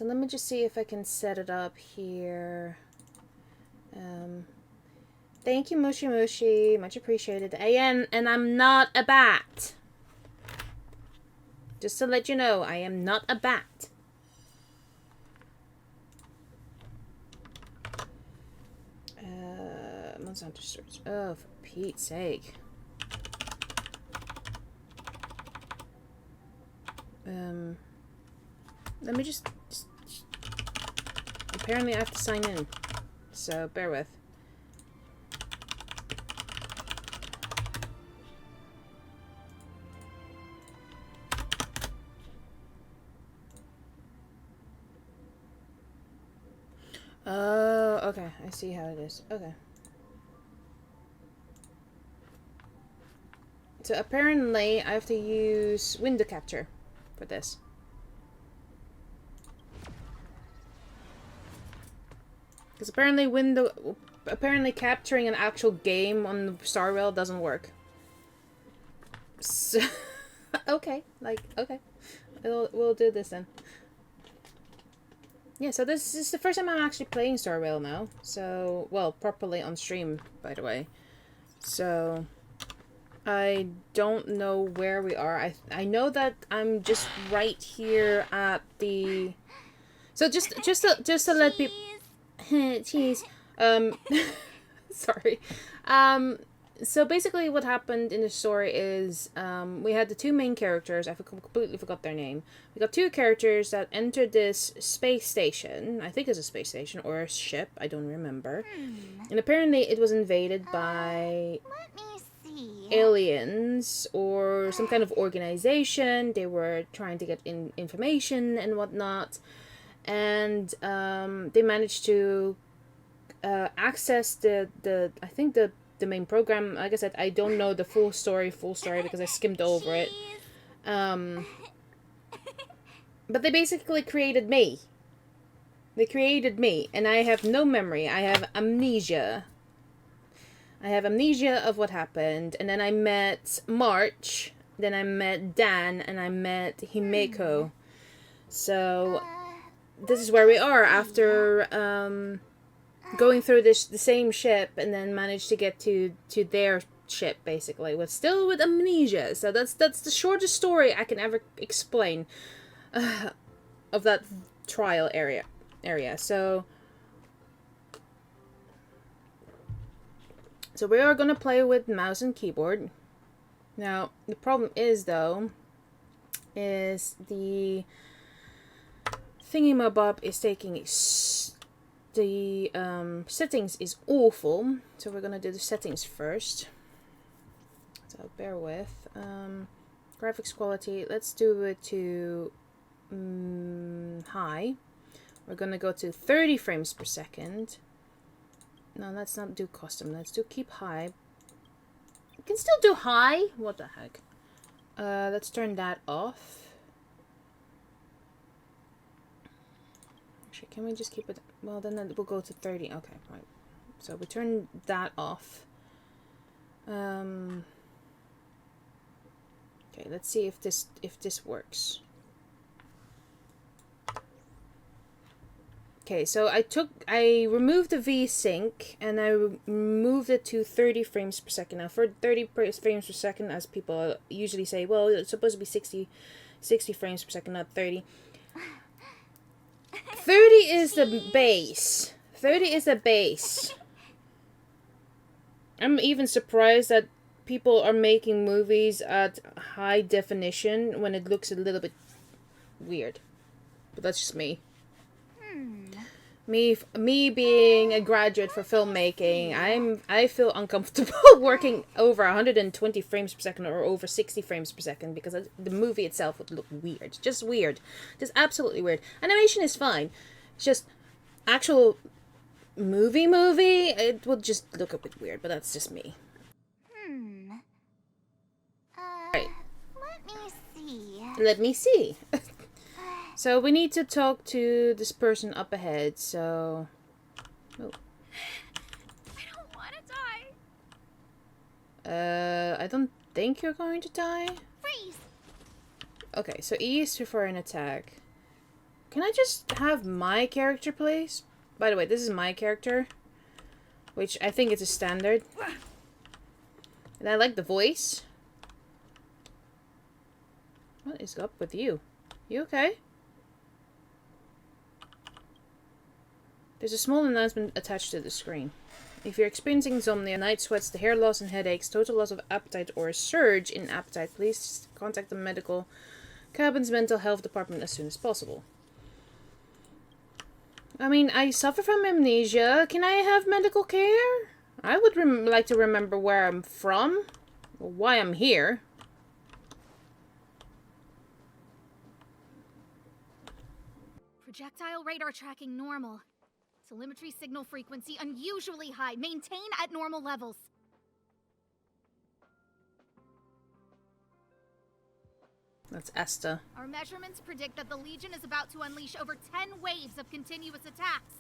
So let me just see if I can set it up here. Thank you, Mushi Mushi. Much appreciated. And I'm not a bat. Just to let you know, I am not a bat. Monsanto search. Oh, for Pete's sake. Let me just... Apparently I have to sign in. So, bear with. Oh, okay. I see how it is. Okay. So apparently I have to use window capture for this. Because apparently capturing an actual game on the Starrail doesn't work. So, okay. Okay. We'll do this then. Yeah, so this is the first time I'm actually playing Starrail now. So, well, properly on stream, by the way. So, I don't know where we are. I know that I'm just right here at the... So just to let people... Cheese. Sorry. So basically what happened in the story is we had the two main characters. I completely forgot their name. We got two characters that entered this space station. I think it's a space station or a ship. I don't remember. And apparently it was invaded by aliens or some kind of organization. They were trying to get information and whatnot. And they managed to access the I think the main program. Like I said, I don't know the full story because I skimmed over it. But they basically created me. They created me, and I have no memory. I have amnesia. I have amnesia of what happened, and then I met March, then I met Dan, and I met Himeko. So this is where we are after going through the same ship, and then managed to get to their ship basically, still with amnesia. So that's the shortest story I can ever explain of that trial area. So we are gonna play with mouse and keyboard. Now the problem is though, is the thingy-mabob is taking the settings is awful, so we're gonna do the settings first. So bear with. Graphics quality, let's do it to high. We're gonna go to 30 frames per second. No, let's not do custom. Let's do keep high. You can still do high. What the heck? Let's turn that off. Actually, can we just keep it? Well, then we'll go to 30. Okay, right. So we turn that off. Okay, let's see if this works. Okay, so I removed the VSync and I moved it to 30 frames per second. Now for 30 frames per second, as people usually say, well, it's supposed to be 60 frames per second, not 30. 30 is the base. 30 is the base. I'm even surprised that people are making movies at high definition when it looks a little bit weird. But that's just me. Me being a graduate for filmmaking, I feel uncomfortable working over 120 frames per second or over 60 frames per second because the movie itself would look weird. Just weird. Just absolutely weird. Animation is fine. It's just actual movie, it would just look a bit weird, but that's just me. Right. Let me see. So we need to talk to this person up ahead, so... Oh. I don't want to die. I don't think you're going to die. Freeze. Okay, so E is for an attack. Can I just have my character, please? By the way, this is my character, which I think is a standard. And I like the voice. What is up with you? You okay? There's a small announcement attached to the screen. If you're experiencing insomnia, night sweats, the hair loss and headaches, total loss of appetite, or a surge in appetite, please contact the medical cabin's mental health department as soon as possible. I mean, I suffer from amnesia. Can I have medical care? I would like to remember where I'm from, or why I'm here. Projectile radar tracking normal. Telemetry signal frequency unusually high. Maintain at normal levels. That's Asta. Our measurements predict that the Legion is about to unleash over 10 waves of continuous attacks.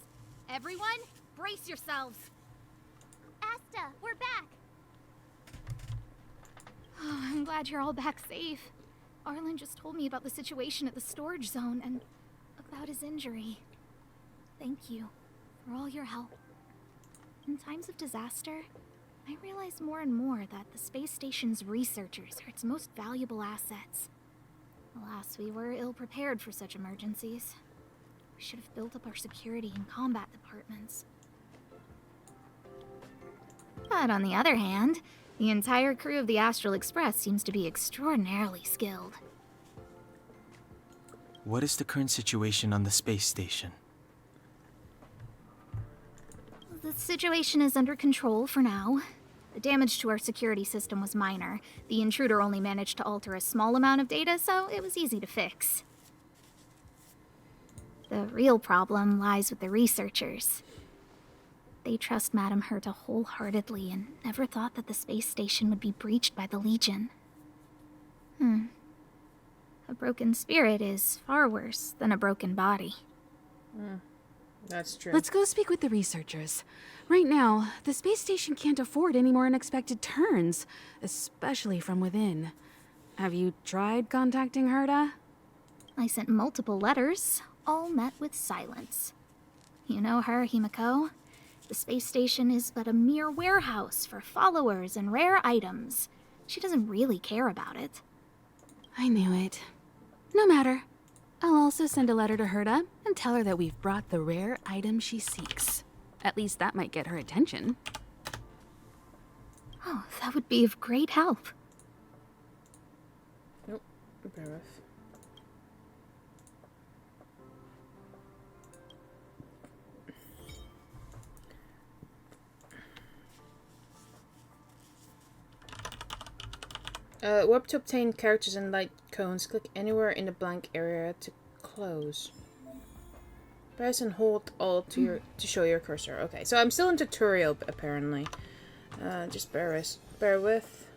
Everyone, brace yourselves. Asta, we're back. Oh, I'm glad you're all back safe. Arlen just told me about the situation at the storage zone and about his injury. Thank you for all your help. In times of disaster, I realize more and more that the space station's researchers are its most valuable assets. Alas, we were ill-prepared for such emergencies. We should have built up our security and combat departments. But on the other hand, the entire crew of the Astral Express seems to be extraordinarily skilled. What is the current situation on the space station? The situation is under control for now. The damage to our security system was minor. The intruder only managed to alter a small amount of data, so it was easy to fix. The real problem lies with the researchers. They trust Madame Herta wholeheartedly and never thought that the space station would be breached by the Legion. A broken spirit is far worse than a broken body. That's true. Let's go speak with the researchers. Right now, the space station can't afford any more unexpected turns, especially from within. Have you tried contacting Herta? I sent multiple letters, all met with silence. You know her, Himiko. The space station is but a mere warehouse for followers and rare items. She doesn't really care about it. I knew it. No matter. I'll also send a letter to Herta and tell her that we've brought the rare item she seeks. At least that might get her attention. Oh, that would be of great help. Nope. Bear with. Warp to obtain characters and light cones. Click anywhere in the blank area to close. Press and hold Alt to show your cursor. Okay, so I'm still in tutorial apparently. Just bear with.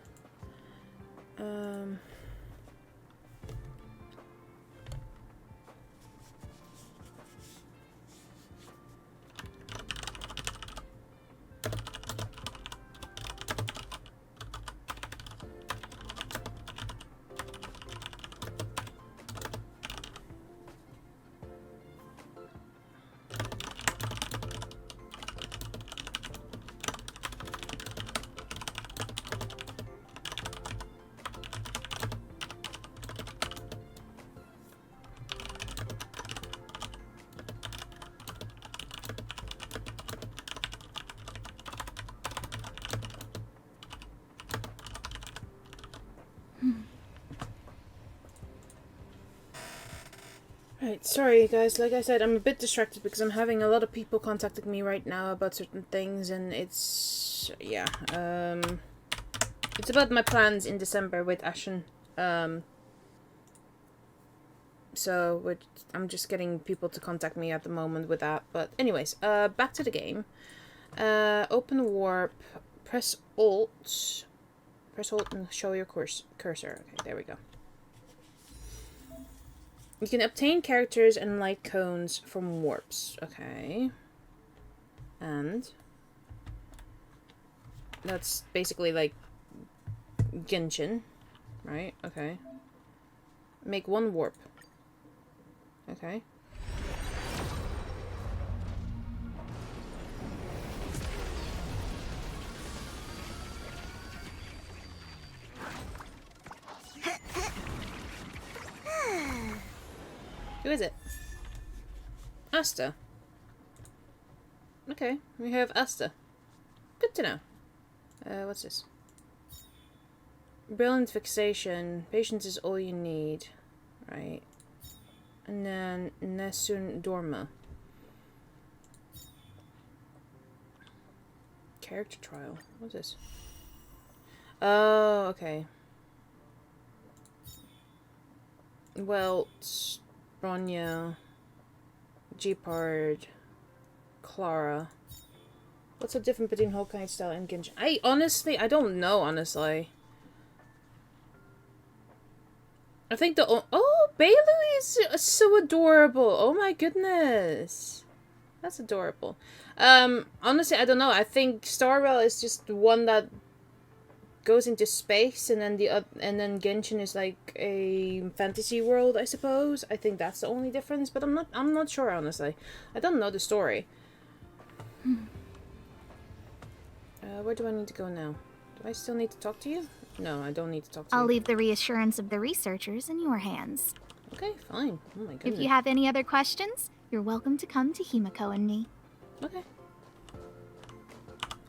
Right, sorry guys, like I said, I'm a bit distracted because I'm having a lot of people contacting me right now about certain things, and it's, yeah, it's about my plans in December with Ashen, so I'm just getting people to contact me at the moment with that, but anyways, back to the game. Open warp, press Alt and show your cursor. Okay, there we go. You can obtain characters and light cones from warps. Okay. And that's basically like Genshin, right? Okay. Make one warp. Okay. Who is it? Asta. Okay, we have Asta. Good to know. What's this? Brilliant fixation. Patience is all you need. Right. And then Nesun Dorma. Character trial. What's this? Oh, okay. Welt, Bronya, Jeopard, Clara. What's the difference between Honkai style and Genshin? I don't know, honestly. I think the... Oh, Bailu is so adorable. Oh my goodness. That's adorable. Honestly, I don't know. I think Starrail is just the one that goes into space, and then then Genshin is like a fantasy world, I suppose. I think that's the only difference, but I'm not sure, honestly. I don't know the story. Where do I need to go now? Do I still need to talk to you? No, I don't need to talk to you. I'll leave the reassurance of the researchers in your hands. Okay, fine. Oh my goodness. If you have any other questions, you're welcome to come to Himiko and me. Okay.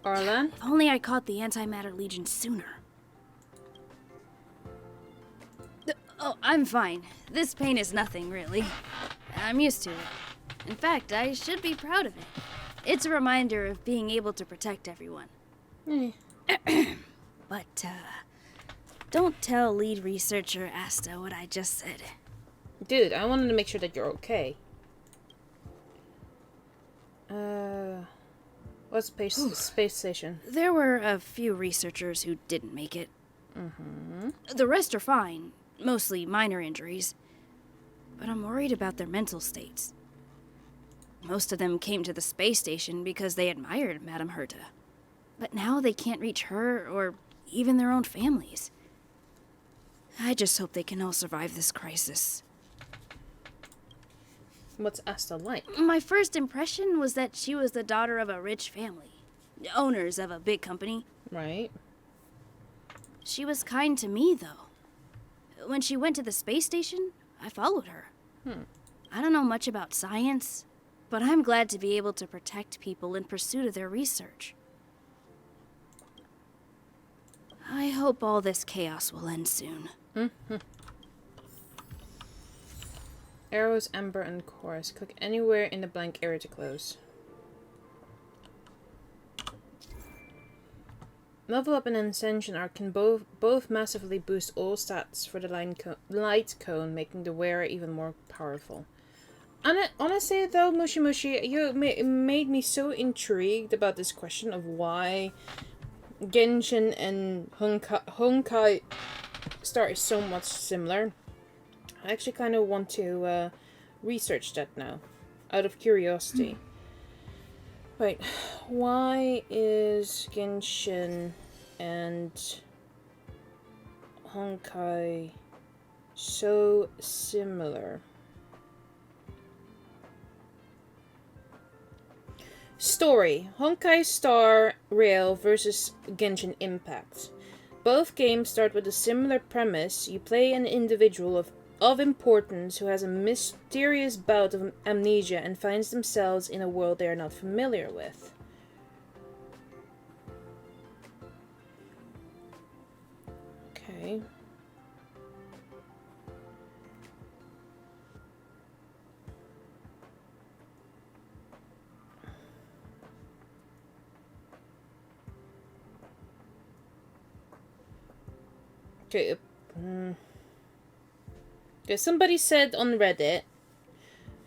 Arlan? If only I caught the Antimatter Legion sooner. Oh, I'm fine. This pain is nothing, really. I'm used to it. In fact, I should be proud of it. It's a reminder of being able to protect everyone. But, don't tell lead researcher Asta what I just said. Dude, I wanted to make sure that you're okay. What's the space station? There were a few researchers who didn't make it. The rest are fine, mostly minor injuries. But I'm worried about their mental states. Most of them came to the space station because they admired Madame Herta. But now they can't reach her or even their own families. I just hope they can all survive this crisis. What's Asta like? My first impression was that she was the daughter of a rich family. Owners of a big company. Right. She was kind to me, though. When she went to the space station, I followed her. I don't know much about science, but I'm glad to be able to protect people in pursuit of their research. I hope all this chaos will end soon. Arrows, Ember, and Chorus. Click anywhere in the blank area to close. Level Up and Ascension Arc can both massively boost all stats for the light cone, making the wearer even more powerful. Honestly though, Mushi Mushi, you made me so intrigued about this question of why Genshin and Honkai Star is so much similar. I actually kind of want to research that now, out of curiosity. Wait, why is Genshin and Honkai so similar? Story: Honkai Starrail versus Genshin Impact. Both games start with a similar premise. You play an individual of importance who has a mysterious bout of amnesia and finds themselves in a world they are not familiar with. Okay. Okay. Okay, somebody said on Reddit, it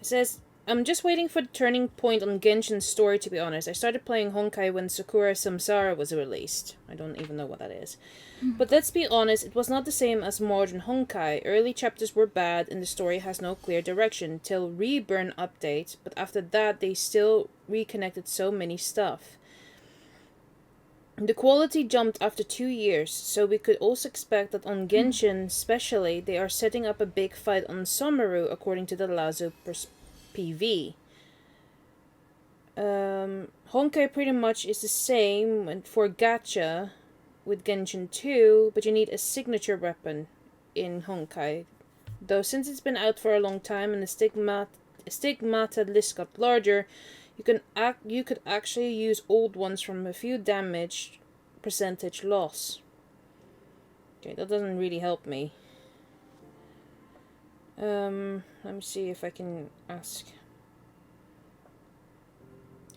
says, I'm just waiting for the turning point on Genshin's story, to be honest. I started playing Honkai when Sakura Samsara was released. I don't even know what that is. But let's be honest, it was not the same as modern Honkai. Early chapters were bad and the story has no clear direction, till Reburn update, but after that they still reconnected so many stuff. The quality jumped after 2 years, so we could also expect that on Genshin especially, they are setting up a big fight on Somaru according to the Lazo PV. Honkai pretty much is the same for gacha with Genshin 2, but you need a signature weapon in Honkai Though since it's been out for a long time and the stigmata list got larger, you could actually use old ones from a few damage percentage loss. Okay, that doesn't really help me. Let me see if I can ask.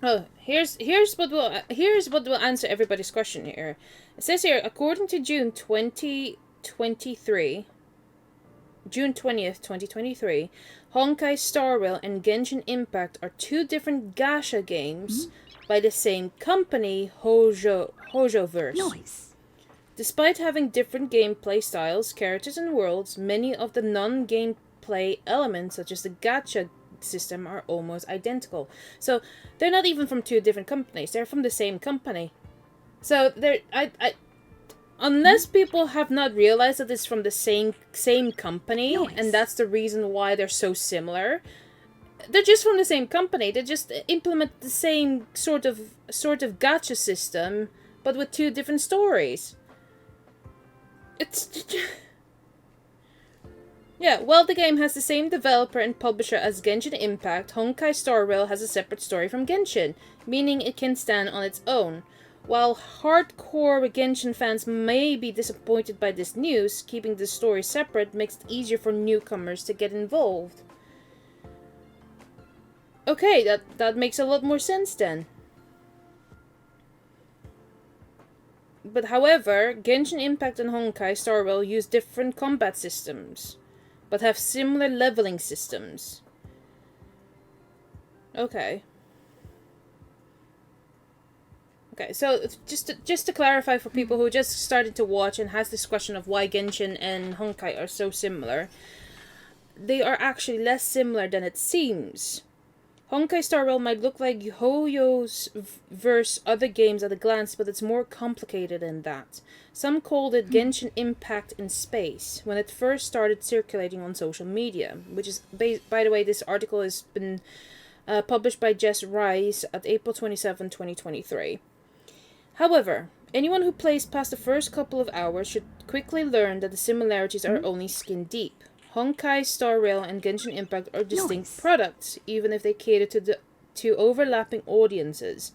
Oh, here's what will answer everybody's question here. It says here, according to June 20th, 2023, Honkai Starrail and Genshin Impact are two different gacha games by the same company, Hojoverse. Nice. Despite having different gameplay styles, characters, and worlds, many of the non-gameplay elements, such as the gacha system, are almost identical. So they're not even from two different companies; they're from the same company. So unless people have not realized that it's from the same company, Nice. and that's the reason why they're so similar. They're just from the same company. They just implement the same sort of gacha system, but with two different stories. It's yeah, while the game has the same developer and publisher as Genshin Impact, Honkai Starrail has a separate story from Genshin, meaning it can stand on its own. While hardcore Genshin fans may be disappointed by this news, keeping the story separate makes it easier for newcomers to get involved. Okay, that makes a lot more sense then. But however, Genshin Impact and Honkai Starrail use different combat systems, but have similar leveling systems. Okay. Okay, so just to clarify for people who just started to watch and has this question of why Genshin and Honkai are so similar, they are actually less similar than it seems. Honkai Star Rail might look like Hoyo's verse other games at a glance, but it's more complicated than that. Some called it Genshin Impact in Space when it first started circulating on social media, which is, by the way, this article has been published by Jess Rice at April 27, 2023. However, anyone who plays past the first couple of hours should quickly learn that the similarities are only skin deep. Honkai Star Rail and Genshin Impact are distinct products, even if they cater to overlapping audiences.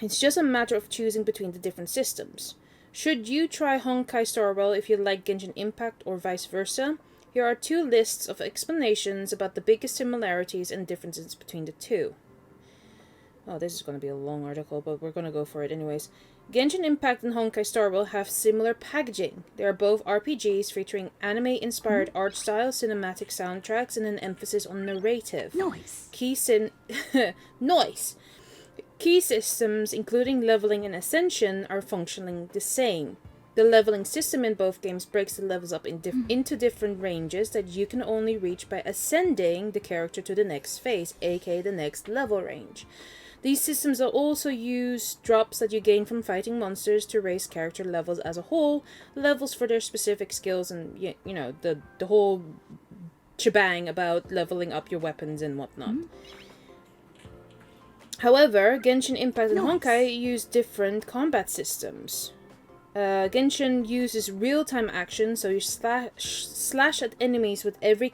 It's just a matter of choosing between the different systems. Should you try Honkai Star Rail if you like Genshin Impact or vice versa? Here are two lists of explanations about the biggest similarities and differences between the two. Oh, this is going to be a long article, but we're going to go for it anyways. Genshin Impact and Honkai Star Rail have similar packaging. They are both RPGs featuring anime-inspired art style, cinematic soundtracks, and an emphasis on narrative. Nice. Nice! Key systems, including leveling and ascension, are functioning the same. The leveling system in both games breaks the levels up into different ranges that you can only reach by ascending the character to the next phase, aka the next level range. These systems also use drops that you gain from fighting monsters to raise character levels as a whole, levels for their specific skills, and you know, the whole shebang about leveling up your weapons and whatnot. However, Genshin Impact and Honkai use different combat systems. Genshin uses real-time action, so you slash at enemies with every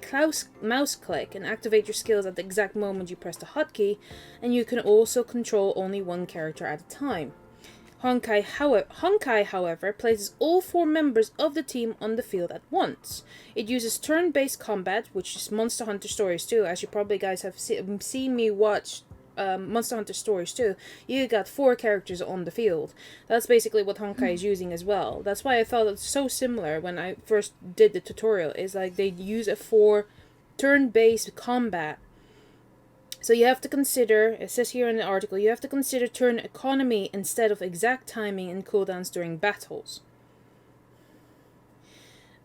mouse click and activate your skills at the exact moment you press the hotkey, and you can also control only one character at a time. Honkai, however, places all 4 members of the team on the field at once. It uses turn-based combat, which is Monster Hunter Stories 2, as you probably guys have seen me watch Monster Hunter Stories 2, you got 4 characters on the field. That's basically what Honkai is using as well. That's why I thought it's so similar when I first did the tutorial. Is like they use a 4 turn-based combat. So you have to consider, it says here in the article, you have to consider turn economy instead of exact timing and cooldowns during battles.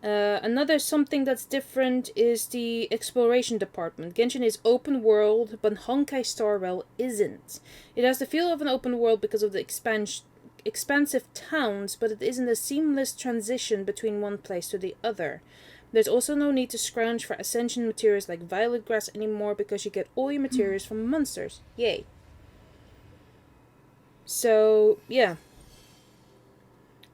Another something that's different is the exploration department. Genshin is open world, but Honkai Star Rail isn't. It has the feel of an open world because of the expansive towns, but it isn't a seamless transition between one place to the other. There's also no need to scrounge for ascension materials like violet grass anymore because you get all your materials from monsters. Yay. So, yeah.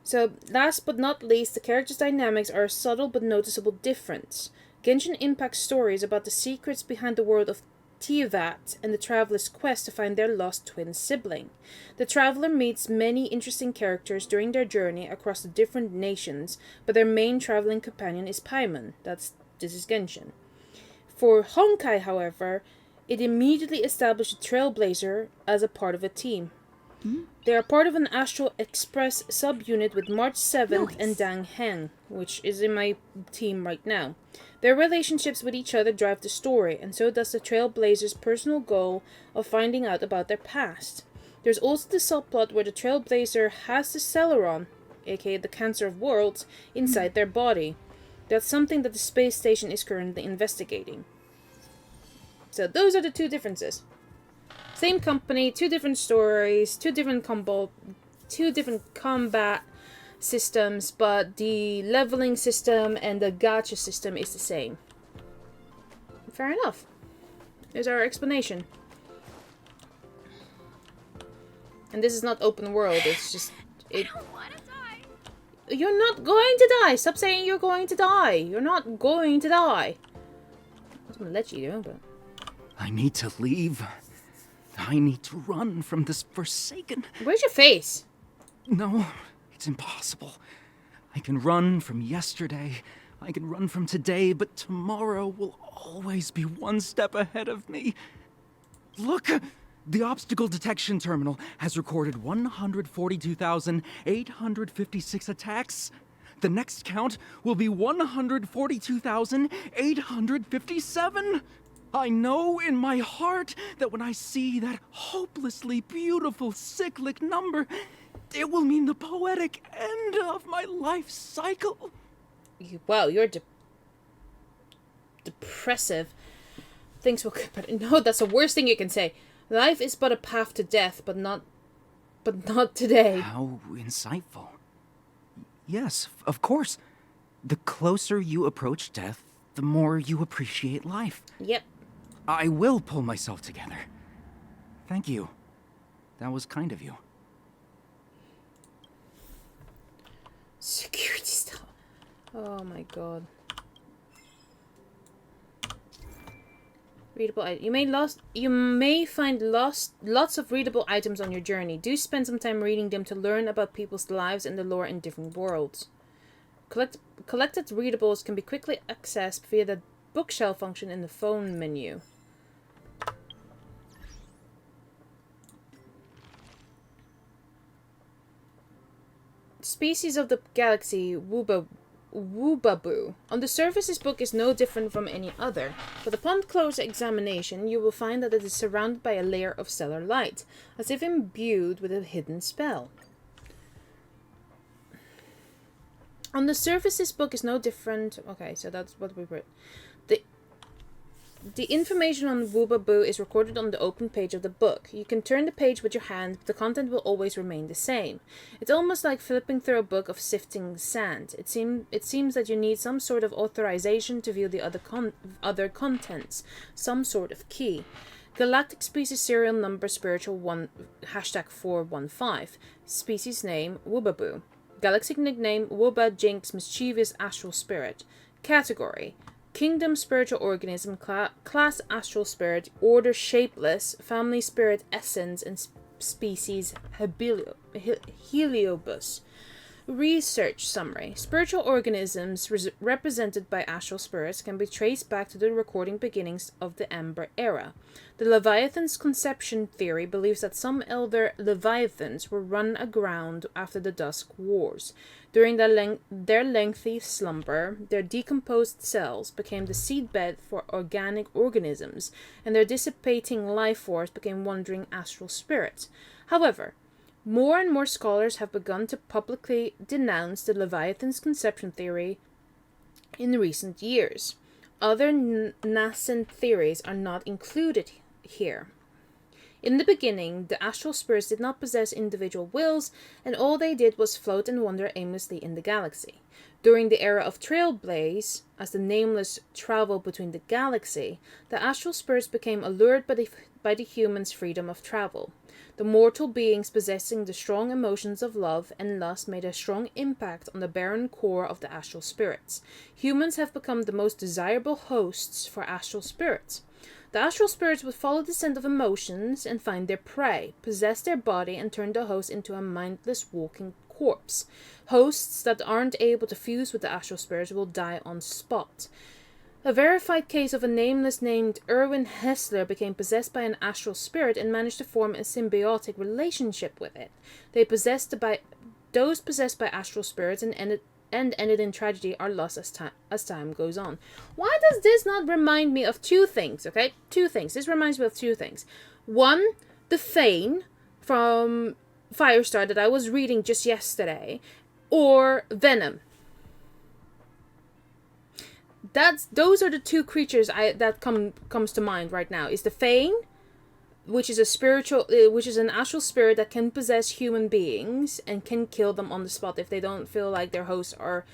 So, last but not least, the characters' dynamics are a subtle but noticeable difference. Genshin Impact's story is about the secrets behind the world of Teyvat and the traveler's quest to find their lost twin sibling. The traveler meets many interesting characters during their journey across the different nations, but their main traveling companion is Paimon. This is Genshin. For Honkai, however, it immediately established a Trailblazer as a part of a team. They are part of an Astral Express subunit with March 7th and Dang Heng, which is in my team right now. Their relationships with each other drive the story, and so does the Trailblazer's personal goal of finding out about their past. There's also the subplot where the Trailblazer has the Celeron, aka the Cancer of Worlds, inside their body. That's something that the space station is currently investigating. So those are the two differences. Same company, two different stories, two different combat systems, but the leveling system and the gacha system is the same. Fair enough. There's our explanation. And this is not open world, it's just... I don't want to die. You're not going to die! Stop saying you're going to die! You're not going to die! I was gonna let you do, but... I need to leave. I need to run from this forsaken... Where's your face? No, it's impossible. I can run from yesterday, I can run from today, but tomorrow will always be one step ahead of me. Look! The obstacle detection terminal has recorded 142,856 attacks. The next count will be 142,857. I know in my heart that when I see that hopelessly beautiful cyclic number, it will mean the poetic end of my life cycle. Wow, you're depressive. Things will get better. No, that's the worst thing you can say. Life is but a path to death, but not today. How insightful. Yes, of course. The closer you approach death, the more you appreciate life. Yep. I will pull myself together. Thank you. That was kind of you. Security stuff. Oh my god. Readable item. You may find lots of readable items on your journey. Do spend some time reading them to learn about people's lives and the lore in different worlds. Collected readables can be quickly accessed via the bookshelf function in the phone menu. Species of the galaxy, Wubaboo. On the surface, this book is no different from any other, but upon closer examination, you will find that it is surrounded by a layer of stellar light, as if imbued with a hidden spell. On the surface, this book is no different... Okay, so that's what we read. The information on Wubaboo is recorded on the open page of the book. You can turn the page with your hand, but the content will always remain the same. It's almost like flipping through a book of sifting sand. It seems that you need some sort of authorization to view the other contents, some sort of key. Galactic species serial number spiritual #415. Species name Wubaboo. Galaxy nickname Wuba Jinx mischievous astral spirit. Category: Kingdom spiritual organism, class astral spirit, order shapeless, family spirit essence, and species Heliobus. Research summary. Spiritual organisms represented by astral spirits can be traced back to the recording beginnings of the Amber Era. The Leviathan's conception theory believes that some elder Leviathans were run aground after the Dusk Wars. During their lengthy slumber, their decomposed cells became the seedbed for organic organisms, and their dissipating life force became wandering astral spirits. However, more and more scholars have begun to publicly denounce the Leviathan's conception theory in recent years. Other nascent theories are not included here. In the beginning, the astral spirits did not possess individual wills, and all they did was float and wander aimlessly in the galaxy. During the era of Trailblaze, as the Nameless traveled between the galaxy, the astral spirits became allured by the humans' freedom of travel. The mortal beings possessing the strong emotions of love and lust made a strong impact on the barren core of the astral spirits. Humans have become the most desirable hosts for astral spirits. The astral spirits would follow the scent of emotions and find their prey, possess their body, and turn the host into a mindless walking corpse. Hosts that aren't able to fuse with the astral spirits will die on spot. A verified case of a nameless named Erwin Hessler became possessed by an astral spirit and managed to form a symbiotic relationship with it. Those possessed by astral spirits and ended in tragedy are lost as time goes on. Why does this not remind me of two things, okay? Two things. This reminds me of two things. One, the Thane from FireStar that I was reading just yesterday, or Venom. Those are the two creatures that comes to mind right now. Is the Thane, which is an astral spirit that can possess human beings and can kill them on the spot if they don't feel like their hosts are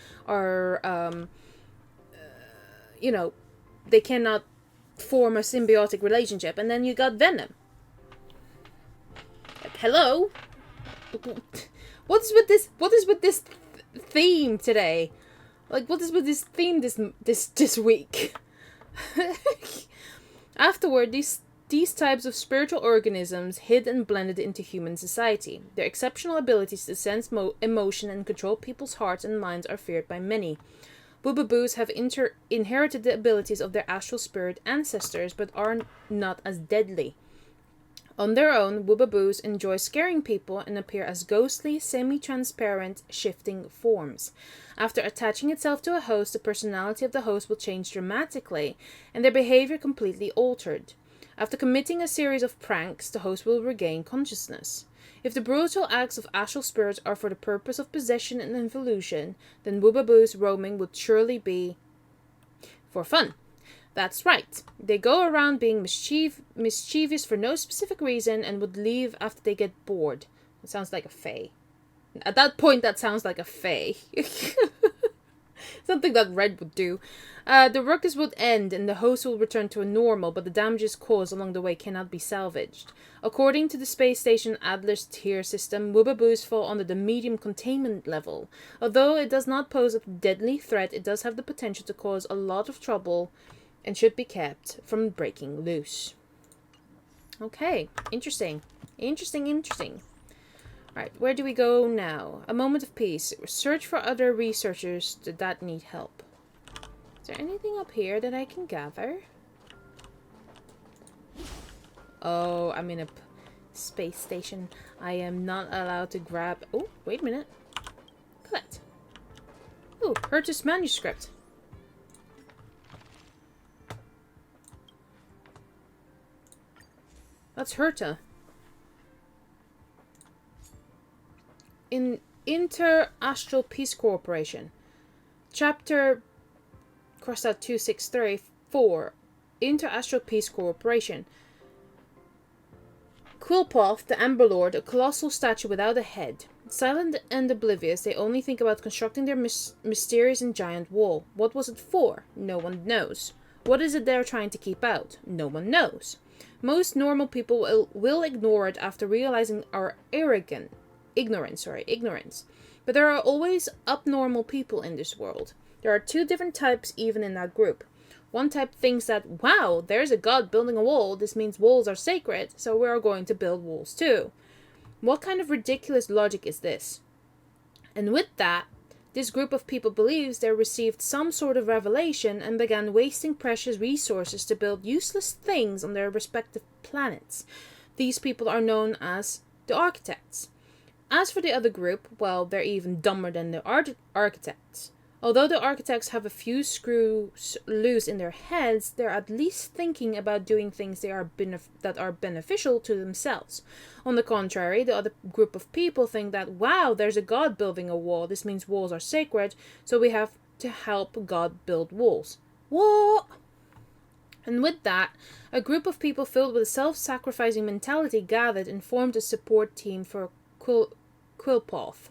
they cannot form a symbiotic relationship. And then you got Venom. Like, hello? What is with this theme today? Like, what is with this theme this week? Afterward, these types of spiritual organisms hid and blended into human society. Their exceptional abilities to sense emotion and control people's hearts and minds are feared by many. Woobaboos have inherited the abilities of their astral spirit ancestors, but are not as deadly. On their own, Woobaboos enjoy scaring people and appear as ghostly, semi-transparent, shifting forms. After attaching itself to a host, the personality of the host will change dramatically, and their behavior completely altered. After committing a series of pranks, the host will regain consciousness. If the brutal acts of astral spirits are for the purpose of possession and involution, then Woobaboos roaming would surely be for fun. That's right. They go around being mischievous for no specific reason and would leave after they get bored. It sounds like a fae. At that point, that sounds like a fae. Something that Red would do. The ruckus would end and the host will return to a normal, but the damages caused along the way cannot be salvaged. According to the space station Adler's tier system, Woobaboos fall under the medium containment level. Although it does not pose a deadly threat, it does have the potential to cause a lot of trouble and should be kept from breaking loose. Okay, interesting. Interesting. Alright, where do we go now? A moment of peace. Search for other researchers that need help. Is there anything up here that I can gather? Oh, I'm in a space station. I am not allowed to grab... Oh, wait a minute. Collect. Oh, Herta's manuscript. That's Herta. In Inter-Astral Peace Corporation. Chapter... cross out 2634. Inter-Astral Peace Corporation. Quillpoth, the Amber Lord, a colossal statue without a head. Silent and oblivious, they only think about constructing their mysterious and giant wall. What was it for? No one knows. What is it they're trying to keep out? No one knows. Most normal people will ignore it after realizing our ignorance. But there are always abnormal people in this world. There are two different types even in that group. One type thinks that, wow, there's a god building a wall, this means walls are sacred, so we are going to build walls too. What kind of ridiculous logic is this? And with that, this group of people believes they received some sort of revelation and began wasting precious resources to build useless things on their respective planets. These people are known as the architects. As for the other group, well, they're even dumber than the architects. Although the architects have a few screws loose in their heads, they're at least thinking about doing things that are beneficial to themselves. On the contrary, the other group of people think that, wow, there's a god building a wall, this means walls are sacred, so we have to help God build walls. What? And with that, a group of people filled with a self-sacrificing mentality gathered and formed a support team for Quillipoth.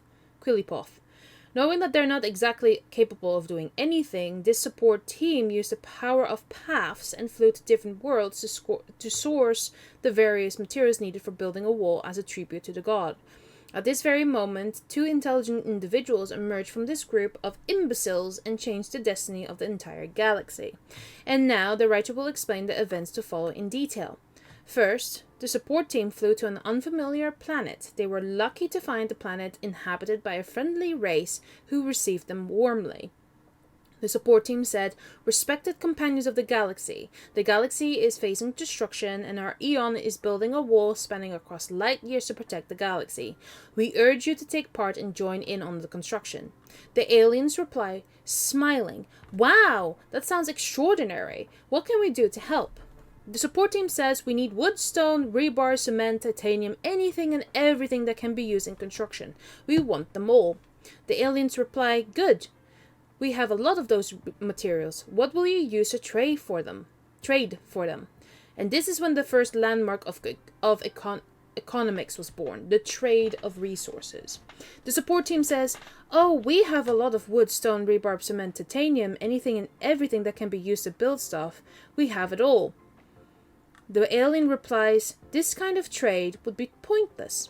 Knowing that they're not exactly capable of doing anything, this support team used the power of paths and flew to different worlds to source the various materials needed for building a wall as a tribute to the god. At this very moment, 2 intelligent individuals emerged from this group of imbeciles and changed the destiny of the entire galaxy. And now the writer will explain the events to follow in detail. First, the support team flew to an unfamiliar planet. They were lucky to find the planet inhabited by a friendly race who received them warmly. The support team said, "Respected companions of the galaxy is facing destruction and our Eon is building a wall spanning across light years to protect the galaxy. We urge you to take part and join in on the construction." The aliens reply, smiling, "Wow, that sounds extraordinary. What can we do to help?" The support team says, "We need wood, stone, rebar, cement, titanium, anything and everything that can be used in construction. We want them all." The aliens reply, "Good. We have a lot of those materials. What will you use to trade for them? And this is when the first landmark of economics was born, the trade of resources. The support team says, "Oh, we have a lot of wood, stone, rebar, cement, titanium, anything and everything that can be used to build stuff. We have it all." The alien replies, "This kind of trade would be pointless."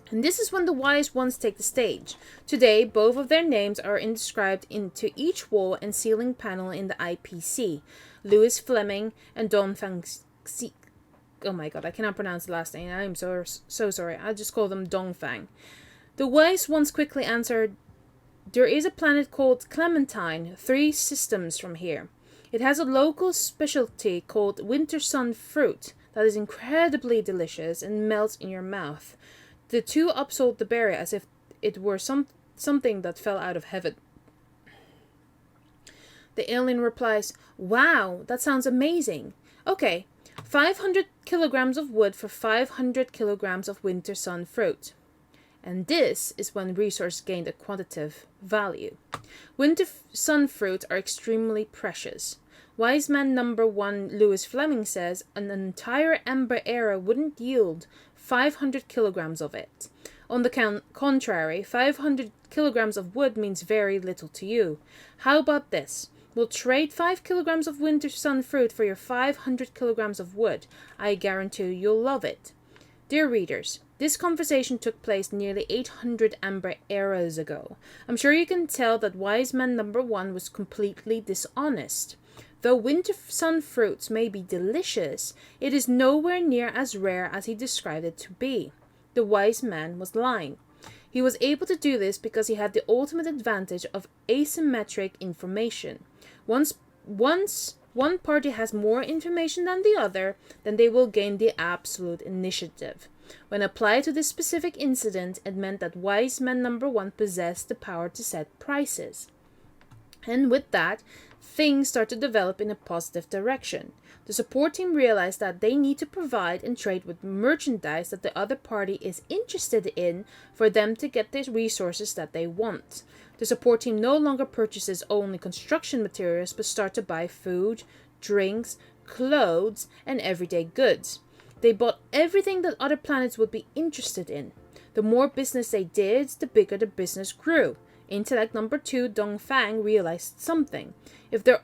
And this is when the wise ones take the stage. Today, both of their names are inscribed into each wall and ceiling panel in the IPC. Louis Fleming and Don Fang. Oh my god, I cannot pronounce the last name. I am so sorry. I'll just call them Dong Fang. The wise ones quickly answered, "There is a planet called Clementine, 3 systems from here. It has a local specialty called winter sun fruit that is incredibly delicious and melts in your mouth." The 2 upsold the berry as if it were something that fell out of heaven. The alien replies, "Wow, that sounds amazing. Okay, 500 kilograms of wood for 500 kilograms of winter sun fruit." And this is when resource gained a quantitative value. Winter sun fruit are extremely precious. Wise man number 1 Louis Fleming says an entire Ember era wouldn't yield 500 kilograms of it. On the contrary, 500 kilograms of wood means very little to you. How about this? We'll trade 5 kilograms of winter sun fruit for your 500 kilograms of wood. I guarantee you'll love it. Dear readers, this conversation took place nearly 800 Amber eras ago. I'm sure you can tell that wise man number 1 was completely dishonest. Though winter sun fruits may be delicious, it is nowhere near as rare as he described it to be. The wise man was lying. He was able to do this because he had the ultimate advantage of asymmetric information. Once one party has more information than the other, then they will gain the absolute initiative. When applied to this specific incident, it meant that wise man number 1 possessed the power to set prices. And with that, things start to develop in a positive direction. The support team realized that they need to provide and trade with merchandise that the other party is interested in for them to get the resources that they want. The support team no longer purchases only construction materials but start to buy food, drinks, clothes, and everyday goods. They bought everything that other planets would be interested in. The more business they did, the bigger the business grew. Intellect number 2, Dong Fang, realized something. If they're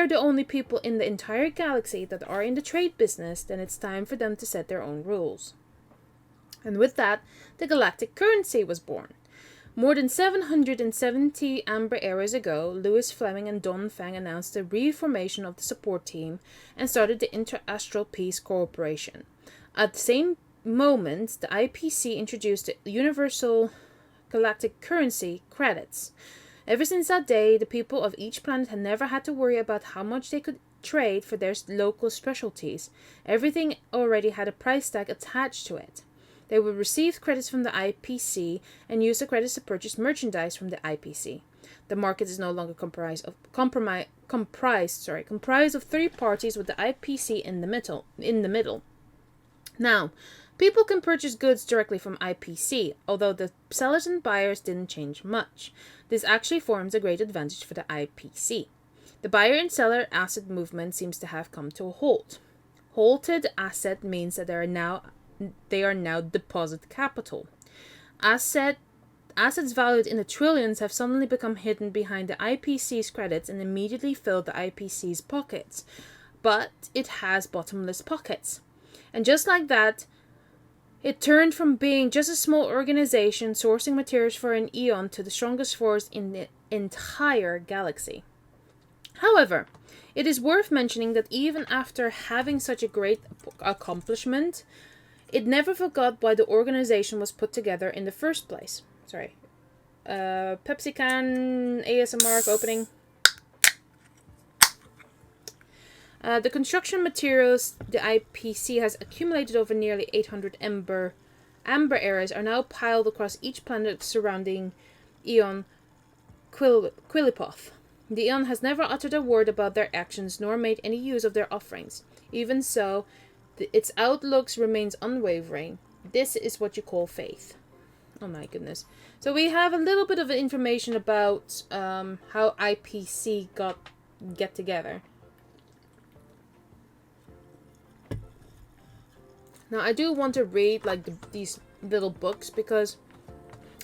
the only people in the entire galaxy that are in the trade business, then it's time for them to set their own rules. And with that, the galactic currency was born. More than 770 Amber eras ago, Louis Fleming and Don Fang announced the reformation of the support team and started the Interastral Peace Corporation. At the same moment, the IPC introduced the Universal Galactic Currency credits. Ever since that day, the people of each planet had never had to worry about how much they could trade for their local specialties. Everything already had a price tag attached to it. They would receive credits from the IPC and use the credits to purchase merchandise from the IPC. The market is no longer comprised of 3 parties with the IPC in the middle. Now, people can purchase goods directly from IPC, although the sellers and buyers didn't change much. This actually forms a great advantage for the IPC. The buyer and seller asset movement seems to have come to a halt. Halted asset means that they are now deposit capital. Asset assets valued in the trillions have suddenly become hidden behind the IPC's credits and immediately filled the IPC's pockets. But it has bottomless pockets. And just like that, it turned from being just a small organization sourcing materials for an eon to the strongest force in the entire galaxy. However, it is worth mentioning that even after having such a great accomplishment, it never forgot why the organization was put together in the first place. Sorry. Pepsi can ASMR opening. The construction materials the IPC has accumulated over nearly 800 amber eras are now piled across each planet surrounding Eon Quilipoth. The Eon has never uttered a word about their actions nor made any use of their offerings. Even so, its outlooks remains unwavering. This is what you call faith. Oh my goodness. So we have a little bit of information about how IPC get together. Now I do want to read like these little books because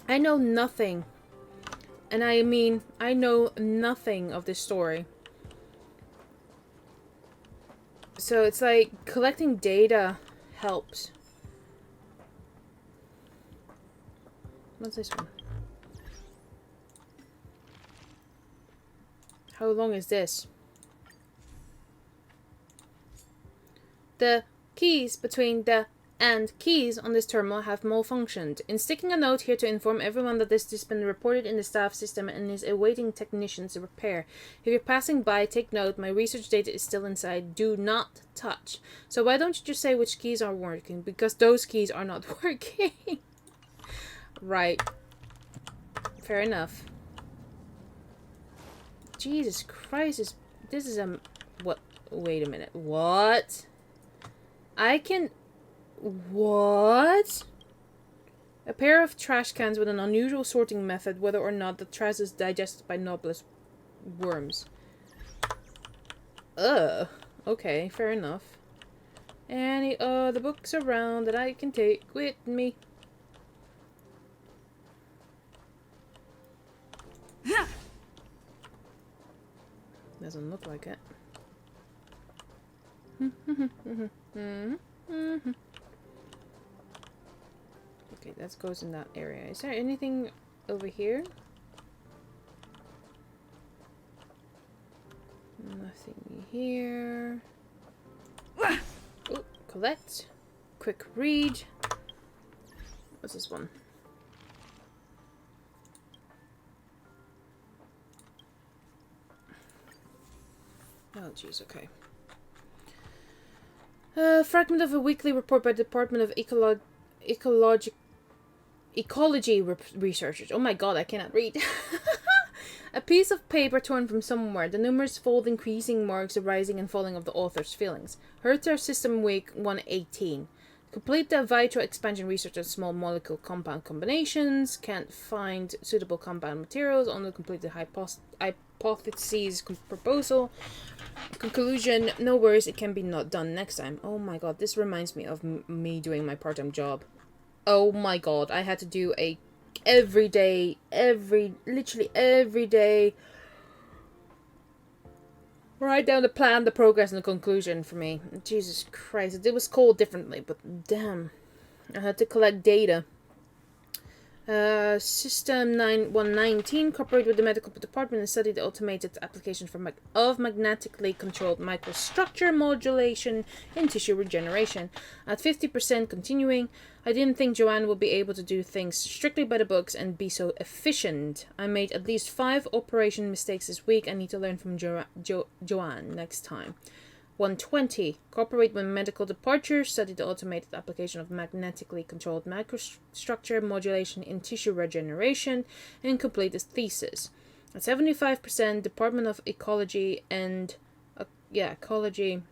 I know nothing. And I mean, I know nothing of this story. So it's like collecting data helps. What's this one? How long is this? The keys between the and keys on this terminal have malfunctioned. In sticking a note here to inform everyone that this has been reported in the staff system and is awaiting technicians' repair. If you're passing by, take note. My research data is still inside. Do not touch. So why don't you just say which keys are working? Because those keys are not working. Right. Fair enough. Jesus Christ, this is a... What? Wait a minute. What? I can... What? A pair of trash cans with an unusual sorting method, whether or not the trash is digested by noblest worms. Ugh. Okay, fair enough. Any other books around that I can take with me? Doesn't look like it. Okay, that goes in that area. Is there anything over here? Nothing here. Oh, collect. Quick read. What's this one? Oh, jeez, okay. Fragment of a weekly report by the Department of Ecology researchers. Oh my god, I cannot read. A piece of paper torn from somewhere. The numerous fold increasing marks arising and falling of the author's feelings. Hertha System Week 118. Complete the vital expansion research of small molecule compound combinations. Can't find suitable compound materials. Only complete the hypotheses proposal. Conclusion, no worries, it can be not done next time. Oh my god, this reminds me of me doing my part-time job. Oh my god, I had to do a literally every day, write down the plan, the progress, and the conclusion for me. Jesus Christ, it was called differently, but damn. I had to collect data. System 119 cooperated with the medical department and studied the automated application of magnetically controlled microstructure modulation in tissue regeneration. At 50% continuing, I didn't think Joanne would be able to do things strictly by the books and be so efficient. I made at least 5 operation mistakes this week. I need to learn from Joanne next time. 120. Cooperate with medical departure. Study the automated application of magnetically controlled microstructure modulation in tissue regeneration. And complete this thesis. At 75%, Department of Ecology and... Ecology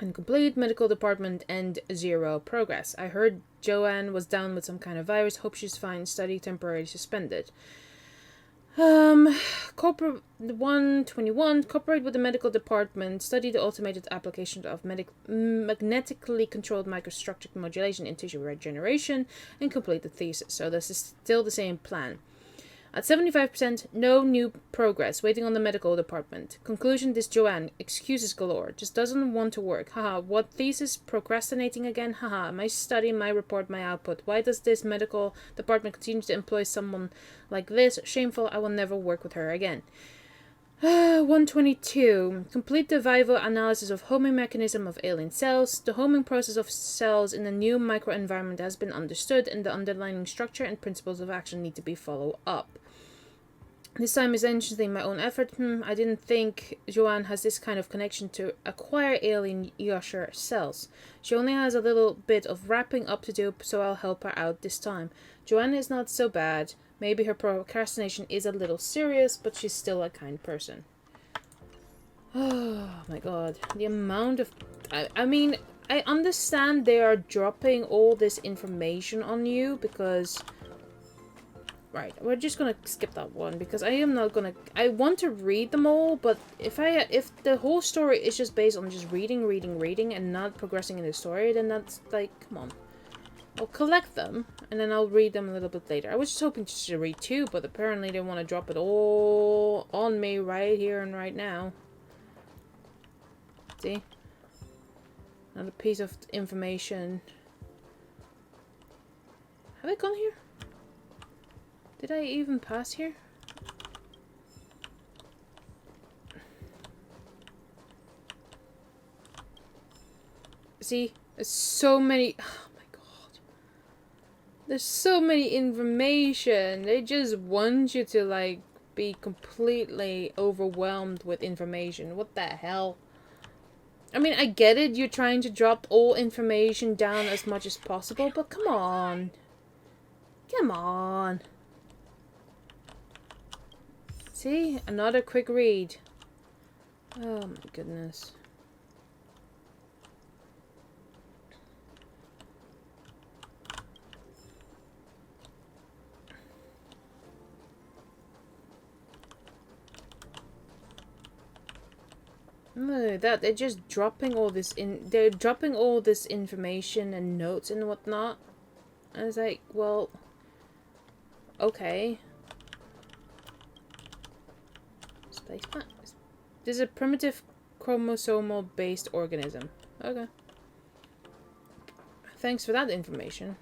and complete medical department and 0 progress. I heard Joanne was down with some kind of virus. Hope she's fine. Study temporarily suspended. Corporate 121. Cooperate with the medical department. Study the automated application of magnetically controlled microstructure modulation in tissue regeneration and complete the thesis. So this is still the same plan. At 75%, no new progress. Waiting on the medical department. Conclusion, this Joanne. Excuses galore. Just doesn't want to work. Haha, what thesis? Procrastinating again? Haha, my study, my report, my output. Why does this medical department continue to employ someone like this? Shameful, I will never work with her again. 122. Complete the vivo analysis of homing mechanism of alien cells. The homing process of cells in a new microenvironment has been understood, and the underlying structure and principles of action need to be followed up. This time is interesting my own effort. I didn't think Joanne has this kind of connection to acquire alien Yasher cells. She only has a little bit of wrapping up to do, so I'll help her out this time. Joanne is not so bad. Maybe her procrastination is a little serious, but she's still a kind person. Oh my god. The amount of... I mean, I understand they are dropping all this information on you because... Right, we're just gonna skip that one because I am not gonna... I want to read them all, but if the whole story is just based on just reading and not progressing in the story, then that's like, come on. I'll collect them, and then I'll read them a little bit later. I was just hoping just to read 2, but apparently they want to drop it all on me right here and right now. See? Another piece of information. Have I gone here? Did I even pass here? See? There's so many... Oh my god. There's so many information. They just want you to, like, be completely overwhelmed with information. What the hell? I mean, I get it. You're trying to drop all information down as much as possible, but come on. Come on. See? Another quick read. Oh my goodness. No, that they're just dropping all this they're dropping all this information and notes and whatnot. I was like, well, okay. Spaceman. This is a primitive chromosomal based organism. Okay. Thanks for that information.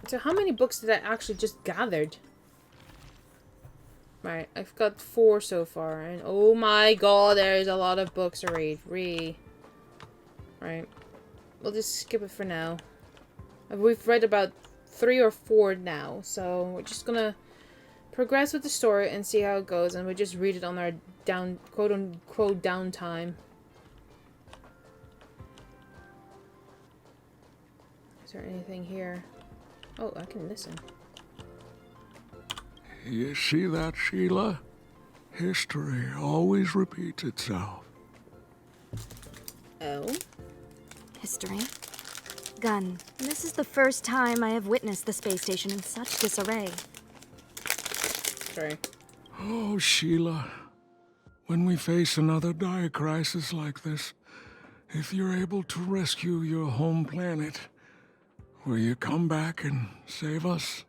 So how many books did I actually just gathered? Right, I've got 4 so far, and oh my god, there's a lot of books to read. Right. We'll just skip it for now. We've read about 3 or 4 now, so we're just gonna progress with the story and see how it goes, and we'll just read it on our quote-unquote downtime. Is there anything here? Oh, I can listen. You see that, Sheila? History always repeats itself. Oh? History? Gun, this is the first time I have witnessed the space station in such disarray. Sorry. Oh, Sheila. When we face another dire crisis like this, if you're able to rescue your home planet, will you come back and save us?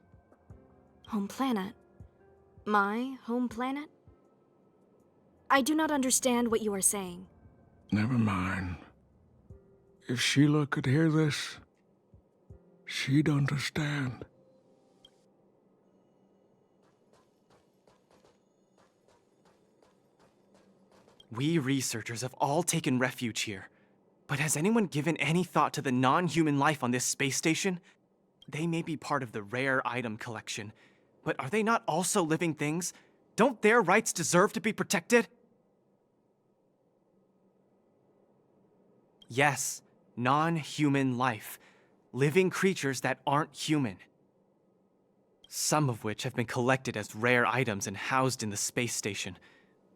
Home planet? My home planet? I do not understand what you are saying. Never mind. If Sheila could hear this, she'd understand. We researchers have all taken refuge here. But has anyone given any thought to the non-human life on this space station? They may be part of the rare item collection, but are they not also living things? Don't their rights deserve to be protected? Yes, non-human life. Living creatures that aren't human. Some of which have been collected as rare items and housed in the space station.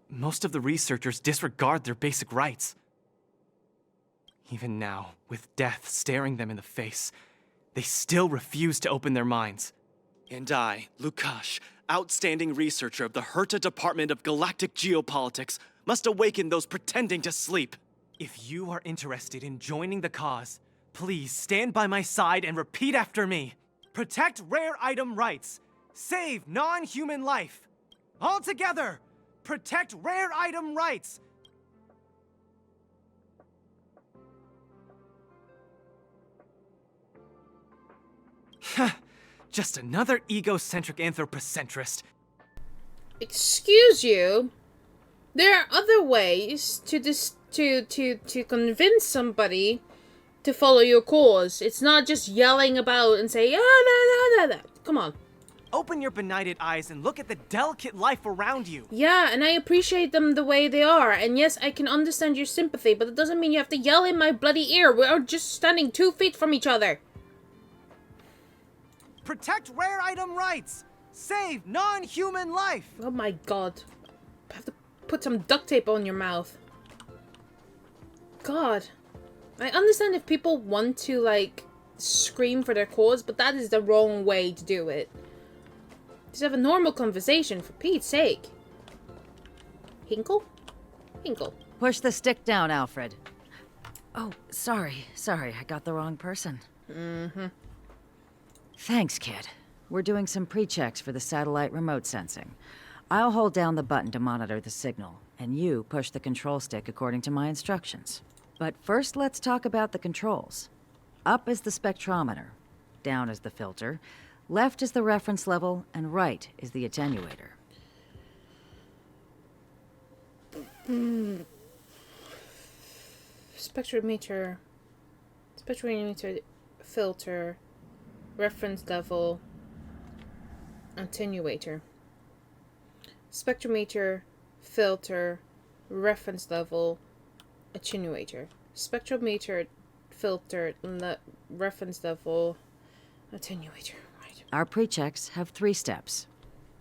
Most of the researchers disregard their basic rights. Even now, with death staring them in the face, they still refuse to open their minds. And I, Lukash, outstanding researcher of the Herta Department of Galactic Geopolitics, must awaken those pretending to sleep. If you are interested in joining the cause, please stand by my side and repeat after me. Protect rare item rights. Save non-human life. All together, protect rare item rights. Just another egocentric anthropocentrist. Excuse you? There are other ways to convince somebody to follow your cause. It's not just yelling about and say, oh, no. Come on. Open your benighted eyes and look at the delicate life around you. Yeah, and I appreciate them the way they are. And yes, I can understand your sympathy, but it doesn't mean you have to yell in my bloody ear. We're just standing 2 feet from each other. Protect rare item rights. Save non-human life. Oh my god. I have to put some duct tape on your mouth. God. I understand if people want to, like, scream for their cause, but that is the wrong way to do it. Just have a normal conversation, for Pete's sake. Hinkle? Hinkle. Push the stick down, Alfred. Oh, sorry, I got the wrong person. Mm-hmm. Thanks, kid. We're doing some pre-checks for the satellite remote sensing. I'll hold down the button to monitor the signal, and you push the control stick according to my instructions. But first, let's talk about the controls. Up is the spectrometer, down is the filter, left is the reference level, and right is the attenuator. Spectrometer, filter, reference level, attenuator. Spectrometer, filter, reference level, attenuator. Spectrometer, filter, reference level, attenuator. Right. Our pre-checks have 3 steps.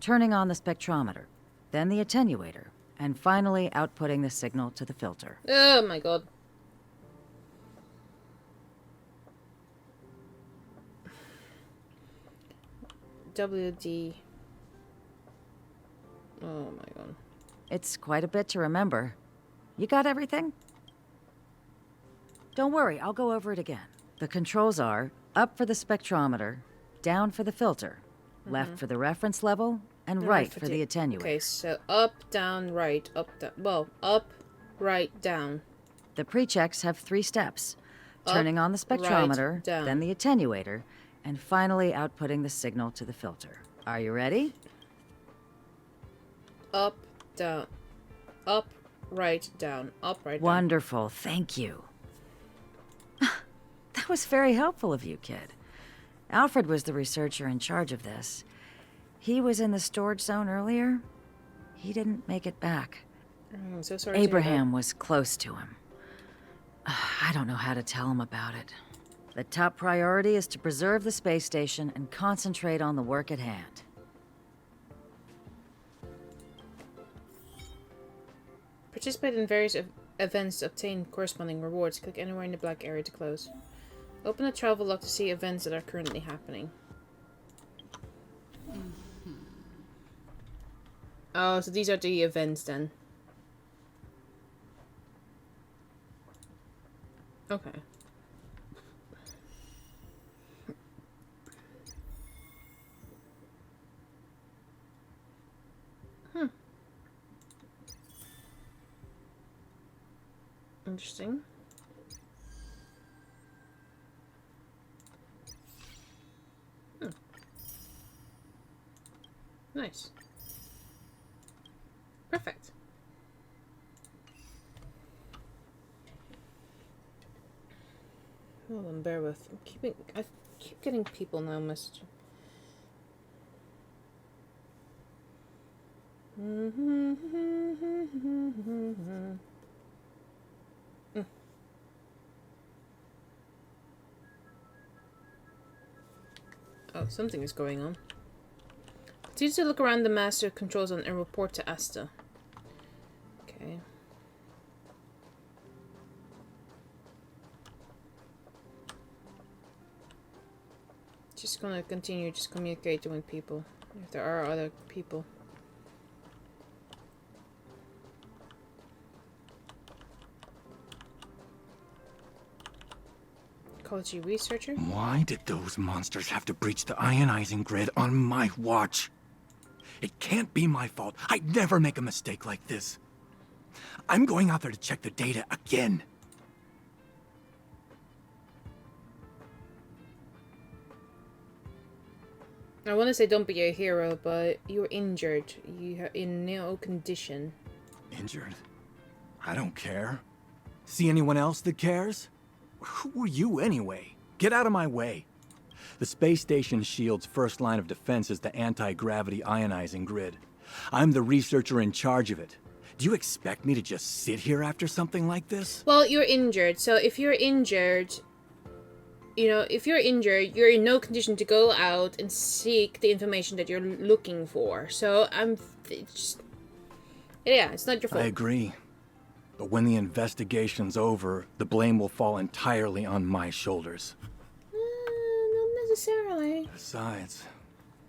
Turning on the spectrometer, then the attenuator, and finally outputting the signal to the filter. Oh my god. WD. Oh my god. It's quite a bit to remember. You got everything? Don't worry, I'll go over it again. The controls are up for the spectrometer, down for the filter, left for the reference level, and right for the attenuator. Okay, so up, down, right, up, down. Well, up, right, down. The pre-checks have 3 steps. Turning on the right, spectrometer, down. then the attenuator, and finally outputting the signal to the filter. Are you ready? Up, down. Up, right, down. Up, right, down. Wonderful, thank you. That was very helpful of you, kid. Alfred was the researcher in charge of this. He was in the storage zone earlier. He didn't make it back. I'm so sorry. Abraham was close to him. I don't know how to tell him about it. The top priority is to preserve the space station and concentrate on the work at hand. Participate in various events to obtain corresponding rewards. Click anywhere in the black area to close. Open the travel log to see events that are currently happening. Oh, so these are the events then. Okay. Interesting. Nice. Perfect. Hold on, bear with. I keep getting people now messaging. Oh, something is going on. Continue to look around the master control zone and report to Asta. Okay. Just gonna continue just communicating with people. If there are other people. Ecology researcher? Why did those monsters have to breach the ionizing grid on my watch? It can't be my fault. I'd never make a mistake like this. I'm going out there to check the data again. I want to say don't be a hero, but you're injured. You're in no condition. Injured? I don't care. See anyone else that cares? Who are you anyway? Get out of my way. The space station shield's first line of defense is the anti-gravity ionizing grid. I'm the researcher in charge of it. Do you expect me to just sit here after something like this? Well, you're injured, so if you're injured, you know, if you're injured, you're in no condition to go out and seek the information that you're looking for. So yeah, it's not your fault. I agree. But when the investigation's over, the blame will fall entirely on my shoulders. Not necessarily. Besides,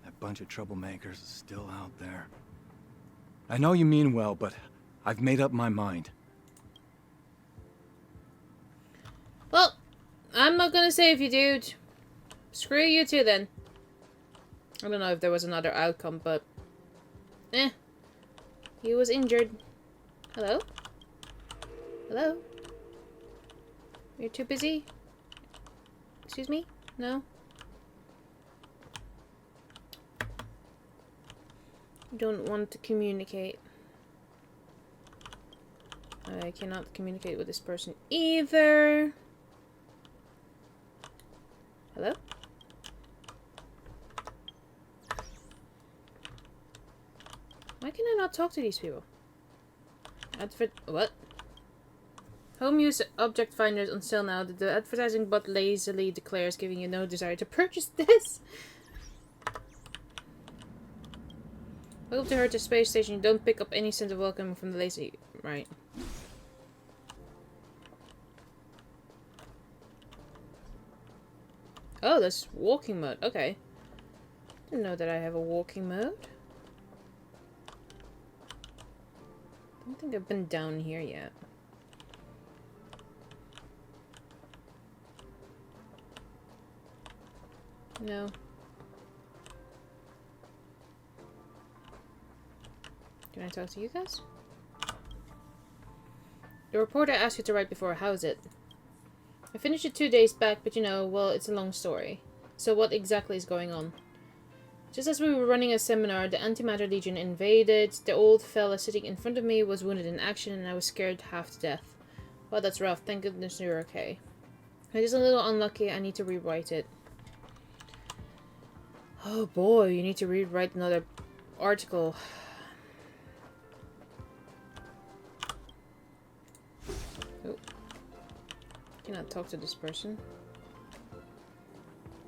that bunch of troublemakers is still out there. I know you mean well, but I've made up my mind. Well, I'm not gonna save you, dude. Screw you too, then. I don't know if there was another outcome, but... He was injured. Hello? Hello? You're too busy? Excuse me? No? You don't want to communicate. I cannot communicate with this person either. Hello? Why can I not talk to these people? What? Home use object finders on sale now. The advertising bot lazily declares, giving you no desire to purchase this. Welcome to her to space station. You don't pick up any sense of welcome from the lazy. Right. Oh, that's walking mode. Okay. Didn't know that I have a walking mode. I don't think I've been down here yet. No. Can I talk to you guys? The reporter asked you to write before. How's it? I finished it 2 days back, but you know, well, it's a long story. So what exactly is going on? Just as we were running a seminar, the Antimatter Legion invaded. The old fella sitting in front of me was wounded in action, and I was scared half to death. Well, that's rough. Thank goodness you're okay. I'm just a little unlucky. I need to rewrite it. Oh boy, you need to rewrite another article. Oh. Cannot talk to this person.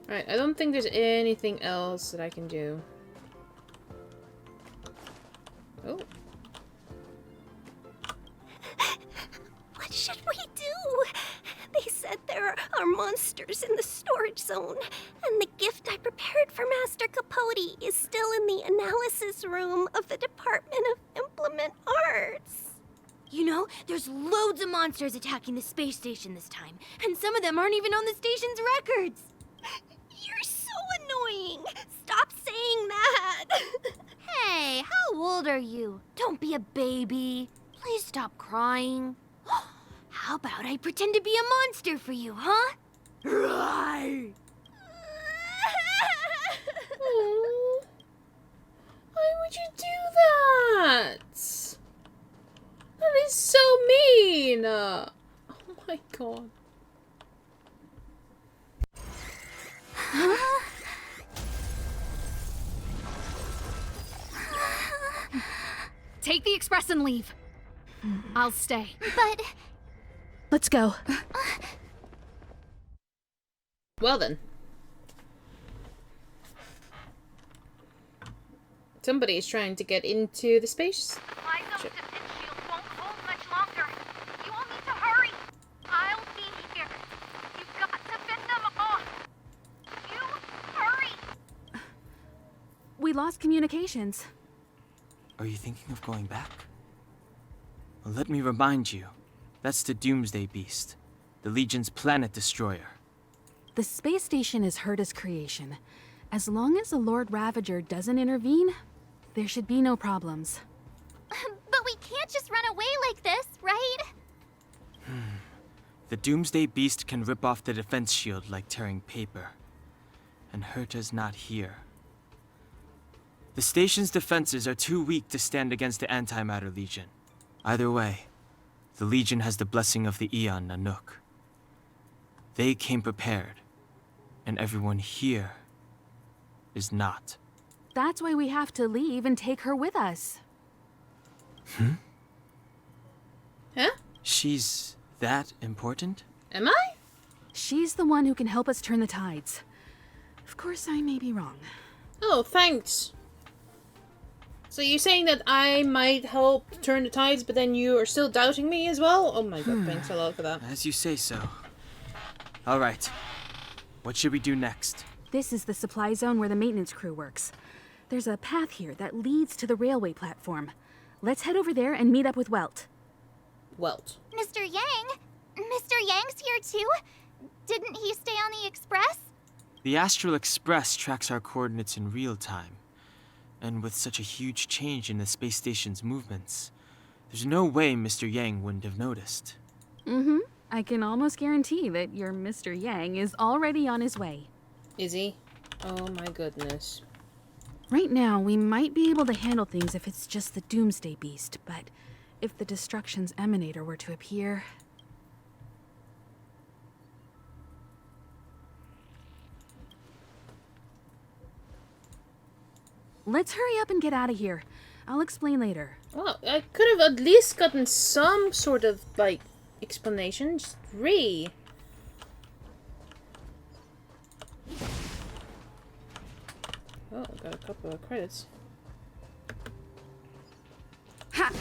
Alright, I don't think there's anything else that I can do. Oh. What should we do? They said there are monsters in the storage zone, and the gift I prepared for Master Capote is still in the analysis room of the Department of Implement Arts. You know, there's loads of monsters attacking the space station this time, and some of them aren't even on the station's records. You're so annoying! Stop saying that! Hey, how old are you? Don't be a baby. Please stop crying. How about I pretend to be a monster for you, huh? Right. Oh. Why would you do that? That is so mean! Oh my god. Take the express and leave. I'll stay. But... Let's go. Well then. Somebody is trying to get into the space. My defense shield won't hold much longer. You all need to hurry. I'll be here. You've got to fend them off. You hurry. lost communications. Are you thinking of going back? Well, let me remind you, that's the Doomsday Beast, the Legion's planet destroyer. The space station is Herta's creation. As long as the Lord Ravager doesn't intervene, there should be no problems. But we can't just run away like this, right? The Doomsday Beast can rip off the defense shield like tearing paper. And Herta's not here. The station's defenses are too weak to stand against the Antimatter Legion. Either way, the Legion has the blessing of the Aeon Nanook. They came prepared, and everyone here is not. That's why we have to leave and take her with us. Huh? She's that important? Am I? She's the one who can help us turn the tides. Of course, I may be wrong. Oh, thanks. So you're saying that I might help turn the tides, but then you are still doubting me as well? Oh my god, thanks a lot for that. As you say so. Alright. What should we do next? This is the supply zone where the maintenance crew works. There's a path here that leads to the railway platform. Let's head over there and meet up with Welt. Welt. Mr. Yang? Mr. Yang's here too? Didn't he stay on the Express? The Astral Express tracks our coordinates in real time. And with such a huge change in the space station's movements, there's no way Mr. Yang wouldn't have noticed. I can almost guarantee that your Mr. Yang is already on his way. Is he? Oh my goodness. Right now, we might be able to handle things if it's just the Doomsday Beast, but if the Destruction's Emanator were to appear... Let's hurry up and get out of here. I'll explain later. Well, I could have at least gotten some sort of, like, explanation. Just Oh, got a couple of credits. Ha!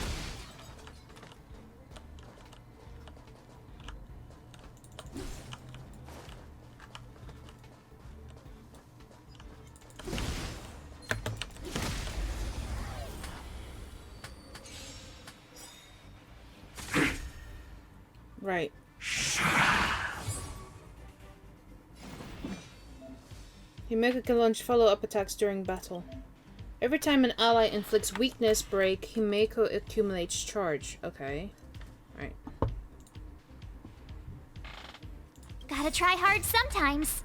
Right. Himeko can launch follow-up attacks during battle. Every time an ally inflicts weakness break, Himeko accumulates charge. Okay. Right. Gotta try hard sometimes.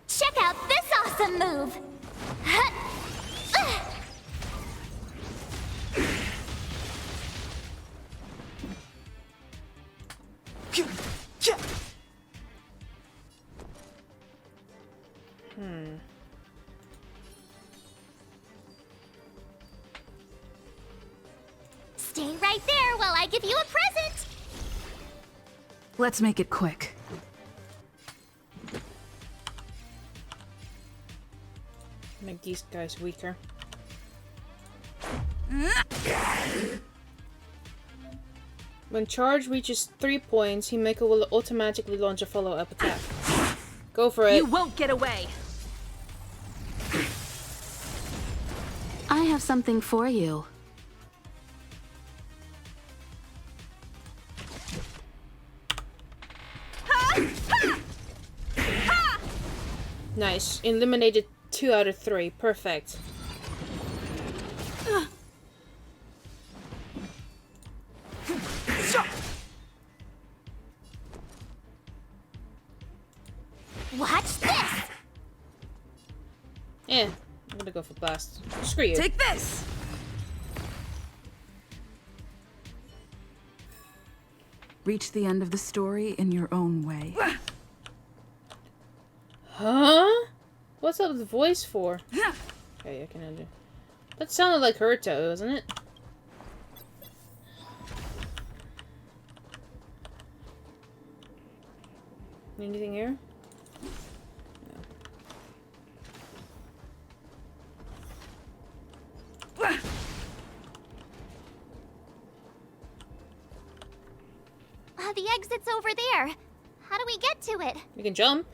Check out this awesome move! Stay right there while I give you a present! Let's make it quick. Make these guys weaker. When charge reaches 3 points, Himeko will automatically launch a follow-up attack. Go for it. You won't get away! I have something for you. Nice. Eliminated 2 out of 3. Perfect. Watch this! Yeah, I'm gonna go for blast. Screw you. Take this! Reach the end of the story in your own way. Huh? What's up with the voice for? Okay, I can undo. That sounded like Herta, wasn't it? Anything here? No. The exit's over there. How do we get to it? We can jump.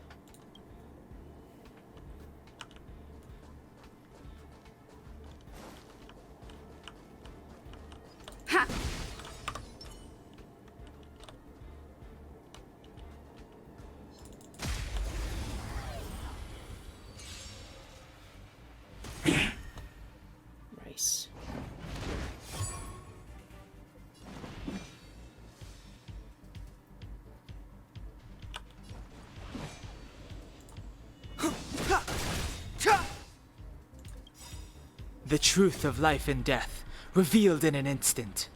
The truth of life and death, revealed in an instant.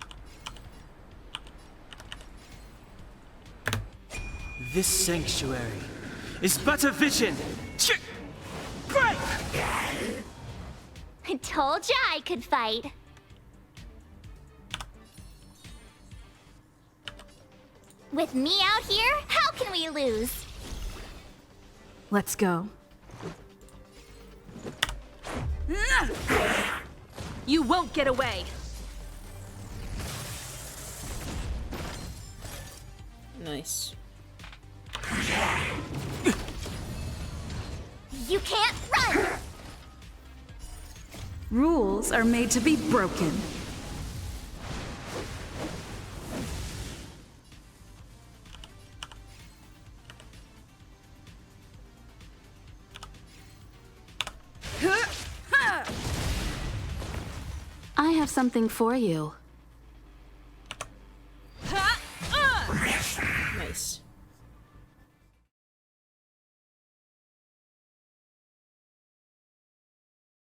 This sanctuary is but a vision. Break! I told ya I could fight. With me out here, how can we lose? Let's go. You won't get away! Nice. You can't run! Rules are made to be broken. I have something for you.